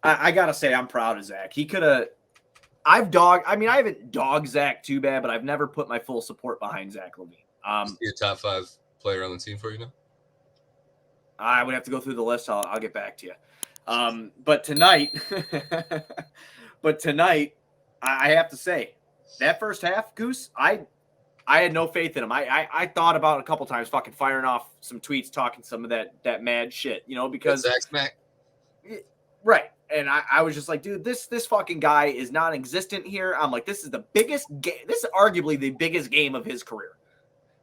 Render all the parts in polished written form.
I got to say, I'm proud of Zach. He could have – I haven't dogged Zach too bad, but I've never put my full support behind Zach LaVine. Is he a top 5 player on the team for you now? I would have to go through the list. I'll get back to you. But tonight, I have to say, that first half, Goose, I had no faith in him. I thought about it a couple times, fucking firing off some tweets, talking some of that mad shit, because Zach Smack. Right. And I was just like, dude, this fucking guy is non-existent here. I'm like, this is the biggest game. This is arguably the biggest game of his career.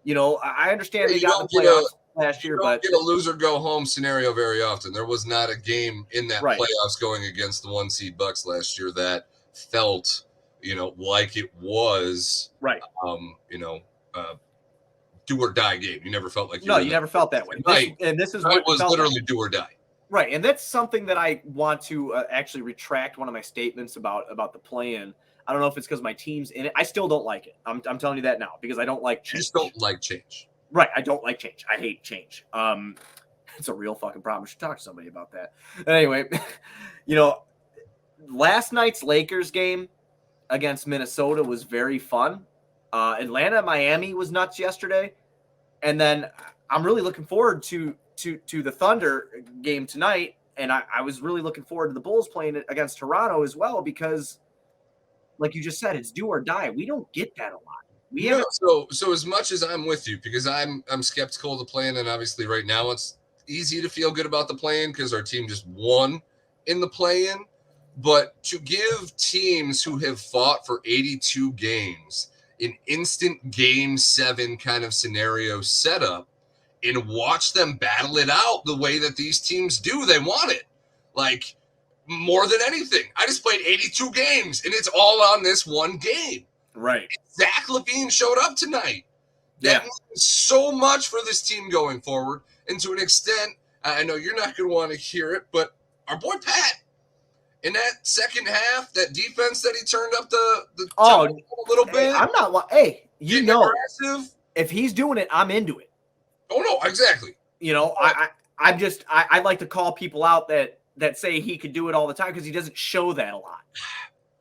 I understand they got the playoffs last year, but get a loser go home scenario very often. There was not a game in that playoffs going against the 1 seed Bucks last year that felt, like it was right. Do or die game. You never felt like you never felt that way. This is what was literally do or die. Right, and that's something that I want to actually retract one of my statements about the play-in. I don't know if it's because my team's in it. I still don't like it. I'm telling you that now because I don't like change. You just don't like change. Right, I don't like change. I hate change. It's a real fucking problem. I should talk to somebody about that. Anyway, last night's Lakers game against Minnesota was very fun. Atlanta, Miami was nuts yesterday. And then I'm really looking forward to the Thunder game tonight. And I was really looking forward to the Bulls playing against Toronto as well, because like you just said, it's do or die. We don't get that a lot. So as much as I'm with you, because I'm skeptical of the play-in, and obviously right now it's easy to feel good about the play-in because our team just won in the play-in. But to give teams who have fought for 82 games an instant game 7 kind of scenario setup and watch them battle it out the way that these teams do, they want it. Like, more than anything. I just played 82 games, and it's all on this one game. Right. Zach LaVine showed up tonight. That means so much for this team going forward. And to an extent, I know you're not going to want to hear it, but our boy Pat, in that second half, that defense that he turned up the a little bit. I'm not. Hey, aggressive. If he's doing it, I'm into it. Oh no, exactly. I like to call people out that say he could do it all the time because he doesn't show that a lot.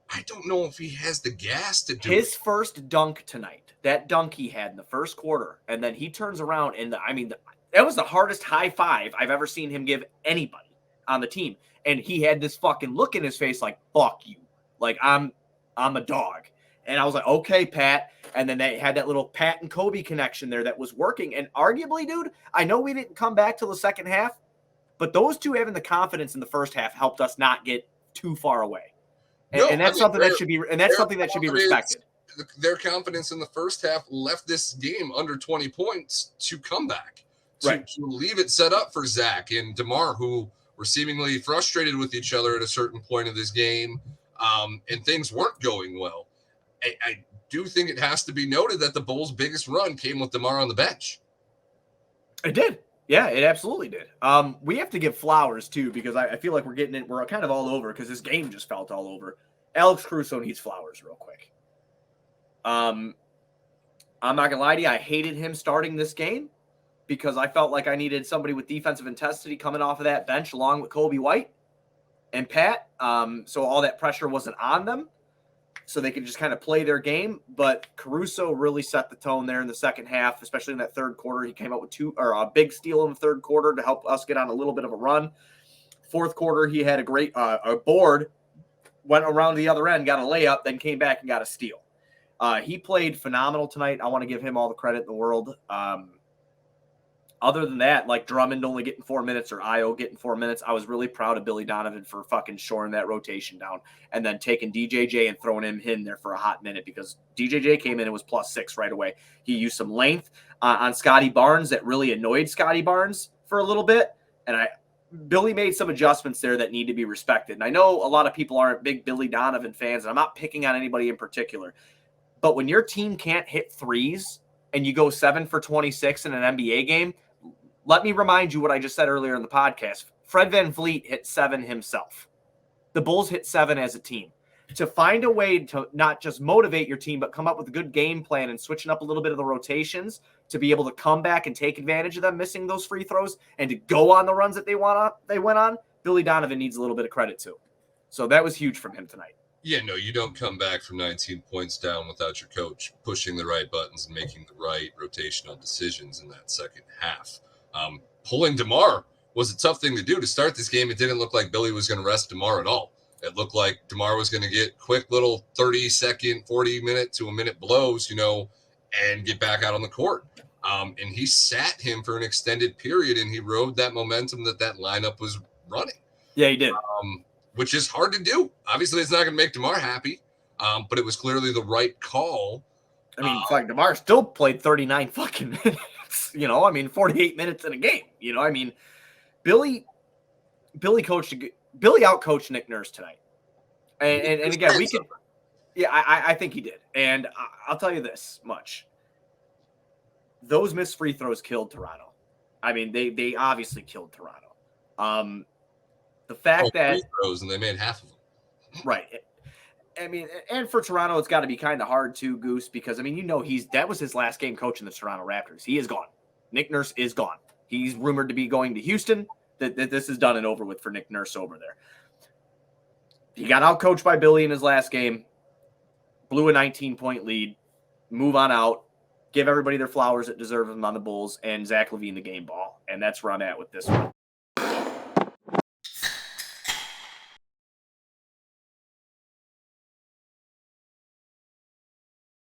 I don't know if he has the gas to do his first dunk tonight. That dunk he had in the first quarter, and then he turns around and that was the hardest high five I've ever seen him give anybody on the team. And he had this fucking look in his face like, fuck you. Like, I'm a dog. And I was like, okay, Pat. And then they had that little Pat and Kobe connection there that was working. And arguably, dude, I know we didn't come back till the second half, but those two having the confidence in the first half helped us not get too far away. And that's something that should be respected. Their confidence in the first half left this game under 20 points to come back. To leave it set up for Zach and DeMar, who were seemingly frustrated with each other at a certain point of this game, and things weren't going well. I do think it has to be noted that the Bulls' biggest run came with DeMar on the bench. It did. Yeah, it absolutely did. We have to give flowers, too, because I feel like we're kind of all over because this game just felt all over. Alex Caruso needs flowers real quick. I'm not going to lie to you. I hated him starting this game because I felt like I needed somebody with defensive intensity coming off of that bench along with Kobe White and Pat. So all that pressure wasn't on them, so they could just kind of play their game. But Caruso really set the tone there in the second half, especially in that third quarter. He came out with a big steal in the third quarter to help us get on a little bit of a run. Fourth quarter, he had a great a board, went around the other end, got a layup, then came back and got a steal. He played phenomenal tonight. I want to give him all the credit in the world. Other than that, like Drummond only getting 4 minutes or Io getting 4 minutes, I was really proud of Billy Donovan for fucking shoring that rotation down and then taking DJJ and throwing him in there for a hot minute because DJJ came in and was +6 right away. He used some length on Scotty Barnes that really annoyed Scotty Barnes for a little bit, and Billy made some adjustments there that need to be respected. And I know a lot of people aren't big Billy Donovan fans, and I'm not picking on anybody in particular, but when your team can't hit threes and you go 7 for 26 in an NBA game, let me remind you what I just said earlier in the podcast. Fred VanVleet hit 7 himself. The Bulls hit 7 as a team. To find a way to not just motivate your team, but come up with a good game plan and switching up a little bit of the rotations to be able to come back and take advantage of them missing those free throws and to go on the runs that they went on, Billy Donovan needs a little bit of credit too. So that was huge from him tonight. Yeah, no, you don't come back from 19 points down without your coach pushing the right buttons and making the right rotational decisions in that second half. Pulling DeMar was a tough thing to do to start this game. It didn't look like Billy was going to rest DeMar at all. It looked like DeMar was going to get quick little 30-second, 40-minute to a minute blows, and get back out on the court. And he sat him for an extended period, and he rode that momentum that lineup was running. Yeah, he did. Which is hard to do. Obviously, it's not going to make DeMar happy, but it was clearly the right call. I mean, DeMar still played 39 fucking minutes, 48 minutes in a game. Billy outcoached Nick Nurse tonight. And again, we could, I think he did. And I'll tell you this much. Those missed free throws killed Toronto. I mean, they obviously killed Toronto. The fact that free throws and they made half of them. Right. I mean, and for Toronto, it's got to be kind of hard too, Goose, because that was his last game coaching the Toronto Raptors. He is gone. Nick Nurse is gone. He's rumored to be going to Houston. That this is done and over with for Nick Nurse over there. He got outcoached by Billy in his last game, blew a 19-point lead, move on out, give everybody their flowers that deserve them on the Bulls, and Zach LaVine the game ball. And that's where I'm at with this one.